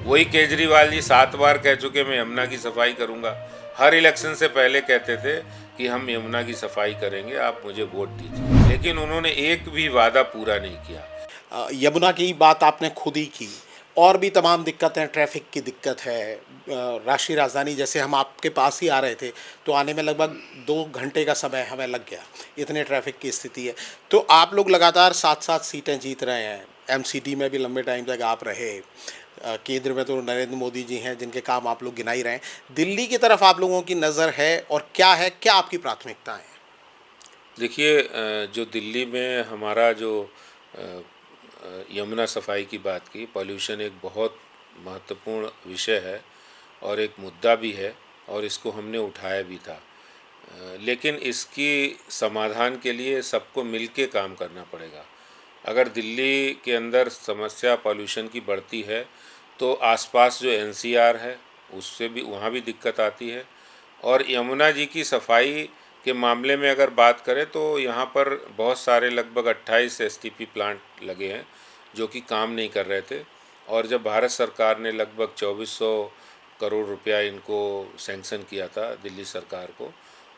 वही केजरीवाल जी 7 बार कह चुके मैं यमुना की सफाई करूंगा। हर इलेक्शन से पहले कहते थे कि हम यमुना की सफाई करेंगे, आप मुझे वोट दीजिए, लेकिन उन्होंने एक भी वादा पूरा नहीं किया। यमुना की बात आपने खुद ही की, और भी तमाम दिक्कतें, ट्रैफिक की दिक्कत है। राष्ट्रीय राजधानी जैसे हम आपके पास ही आ रहे थे तो आने में लगभग 2 घंटे का समय हमें लग गया, इतने ट्रैफिक की स्थिति है। तो आप लोग लगातार 7-7 सीटें जीत रहे हैं, एमसीडी में भी लंबे टाइम तक आप रहे, केंद्र में तो नरेंद्र मोदी जी हैं जिनके काम आप लोग गिना ही रहे हैं। दिल्ली की तरफ आप लोगों की नज़र है, क्या आपकी प्राथमिकताएं हैं? देखिए, जो दिल्ली में हमारा जो यमुना सफाई की बात की, पॉल्यूशन एक बहुत महत्वपूर्ण विषय है और एक मुद्दा भी है, और इसको हमने उठाया भी था। लेकिन इसकी समाधान के लिए सबको मिलके काम करना पड़ेगा। अगर दिल्ली के अंदर समस्या पॉल्यूशन की बढ़ती है तो आसपास जो एनसीआर है उससे भी, वहाँ भी दिक्कत आती है। और यमुना जी की सफाई के मामले में अगर बात करें तो यहाँ पर बहुत सारे लगभग 28 एसटीपी प्लांट लगे हैं जो कि काम नहीं कर रहे थे। और जब भारत सरकार ने लगभग 2400 करोड़ रुपया इनको सैंक्शन किया था दिल्ली सरकार को,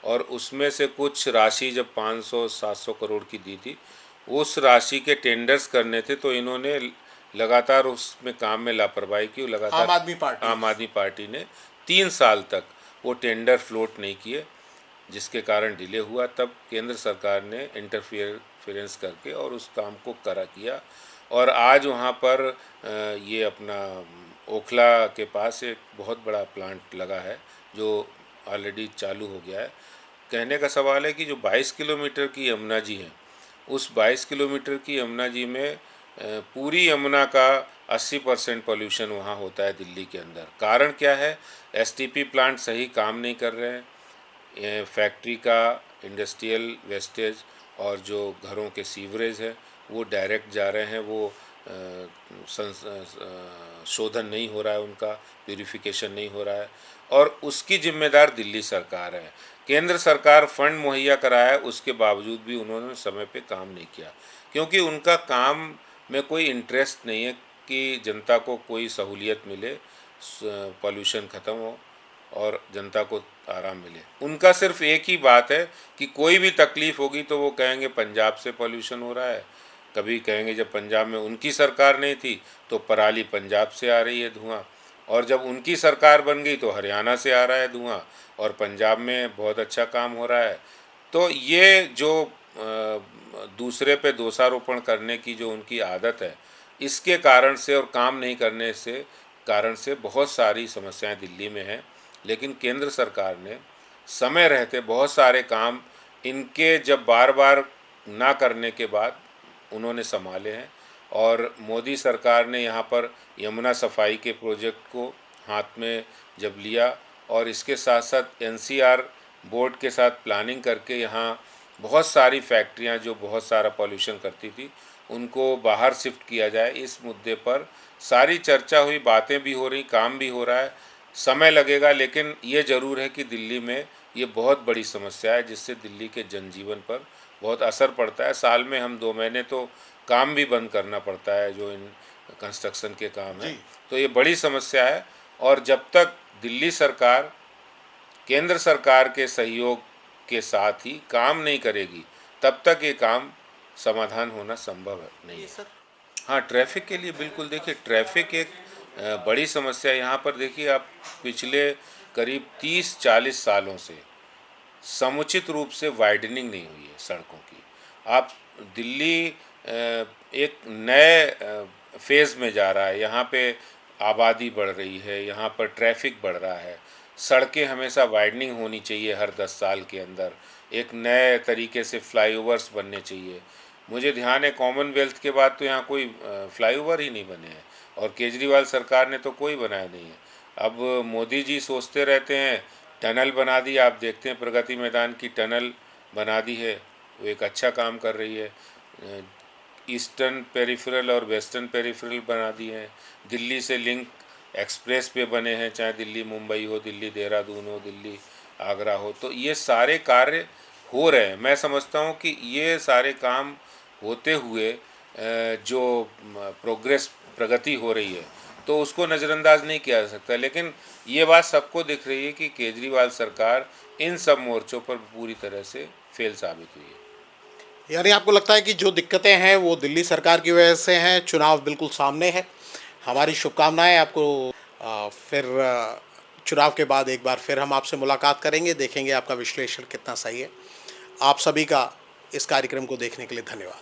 और उसमें से कुछ राशि जब 500-700 करोड़ की दी थी, उस राशि के टेंडर्स करने थे तो इन्होंने लगातार उसमें काम में लापरवाही की। आम लगातार आदमी पार्टी। आम आदमी पार्टी ने 3 साल तक वो टेंडर फ्लोट नहीं किए, जिसके कारण डिले हुआ। तब केंद्र सरकार ने इंटरफेरेंस करके और उस काम को करा किया, और आज वहाँ पर ये अपना ओखला के पास एक बहुत बड़ा प्लांट लगा है जो ऑलरेडी चालू हो गया है। कहने का सवाल है कि जो 22 किलोमीटर की यमुना जी है, उस 22 किलोमीटर की यमुना जी में पूरी यमुना का 80% पॉल्यूशन वहाँ होता है दिल्ली के अंदर। कारण क्या है? एसटीपी प्लांट सही काम नहीं कर रहे हैं, फैक्ट्री का इंडस्ट्रियल वेस्टेज और जो घरों के सीवरेज है वो डायरेक्ट जा रहे हैं, वो शोधन नहीं हो रहा है, उनका प्यूरिफिकेशन नहीं हो रहा है, और उसकी जिम्मेदार दिल्ली सरकार है। केंद्र सरकार फंड मुहैया कराया, उसके बावजूद भी उन्होंने समय पे काम नहीं किया, क्योंकि उनका काम में कोई इंटरेस्ट नहीं है कि जनता को कोई सहूलियत मिले, पॉल्यूशन ख़त्म हो और जनता को आराम मिले। उनका सिर्फ एक ही बात है कि कोई भी तकलीफ़ होगी तो वो कहेंगे पंजाब से पॉल्यूशन हो रहा है, कभी कहेंगे जब पंजाब में उनकी सरकार नहीं थी तो पराली पंजाब से आ रही है धुआं, और जब उनकी सरकार बन गई तो हरियाणा से आ रहा है धुआं, और पंजाब में बहुत अच्छा काम हो रहा है। तो ये जो दूसरे पे दोषारोपण करने की जो उनकी आदत है, इसके कारण से और काम नहीं करने से कारण से बहुत सारी समस्याएं दिल्ली में हैं। लेकिन केंद्र सरकार ने समय रहते बहुत सारे काम इनके जब बार बार ना करने के बाद उन्होंने संभाले हैं, और मोदी सरकार ने यहाँ पर यमुना सफाई के प्रोजेक्ट को हाथ में जब लिया, और इसके साथ साथ एनसीआर बोर्ड के साथ प्लानिंग करके यहाँ बहुत सारी फैक्ट्रियाँ जो बहुत सारा पॉल्यूशन करती थी उनको बाहर शिफ्ट किया जाए, इस मुद्दे पर सारी चर्चा हुई, बातें भी हो रही, काम भी हो रहा है। समय लगेगा, लेकिन ये ज़रूर है कि दिल्ली में ये बहुत बड़ी समस्या है जिससे दिल्ली के जनजीवन पर बहुत असर पड़ता है। साल में हम 2 महीने तो काम भी बंद करना पड़ता है जो इन कंस्ट्रक्शन के काम हैं, तो ये बड़ी समस्या है। और जब तक दिल्ली सरकार केंद्र सरकार के सहयोग के साथ ही काम नहीं करेगी तब तक ये काम समाधान होना संभव नहीं है। हाँ, ट्रैफिक के लिए बिल्कुल। देखिए, ट्रैफिक एक बड़ी समस्या है यहाँ पर। देखिए, आप पिछले करीब 30-40 सालों से समुचित रूप से वाइडनिंग नहीं हुई है सड़कों की। आप दिल्ली एक नए फेज़ में जा रहा है, यहाँ पे आबादी बढ़ रही है, यहाँ पर ट्रैफिक बढ़ रहा है, सड़कें हमेशा वाइडनिंग होनी चाहिए हर 10 साल के अंदर, एक नए तरीके से फ्लाईओवर्स बनने चाहिए। मुझे ध्यान है कॉमनवेल्थ के बाद तो यहाँ कोई फ्लाईओवर ही नहीं बने हैं, और केजरीवाल सरकार ने तो कोई बनाया नहीं है। अब मोदी जी सोचते रहते हैं टनल बना दी, आप देखते हैं प्रगति मैदान की टनल बना दी है, वो एक अच्छा काम कर रही है। ईस्टर्न पेरिफेरल और वेस्टर्न पेरिफेरल बना दिए हैं, दिल्ली से लिंक एक्सप्रेस पे बने हैं, चाहे दिल्ली मुंबई हो, दिल्ली देहरादून हो, दिल्ली आगरा हो, तो ये सारे कार्य हो रहे हैं। मैं समझता हूँ कि ये सारे काम होते हुए जो प्रगति हो रही है तो उसको नज़रअंदाज नहीं किया जा सकता। लेकिन ये बात सबको दिख रही है कि केजरीवाल सरकार इन सब मोर्चों पर पूरी तरह से फेल साबित हुई है। यानी आपको लगता है कि जो दिक्कतें हैं वो दिल्ली सरकार की वजह से हैं, चुनाव बिल्कुल सामने है। हमारी शुभकामनाएं आपको। फिर चुनाव के बाद एक बार फिर हम आपसे मुलाकात करेंगे, देखेंगे आपका विश्लेषण कितना सही है। आप सभी का इस कार्यक्रम को देखने के लिए धन्यवाद।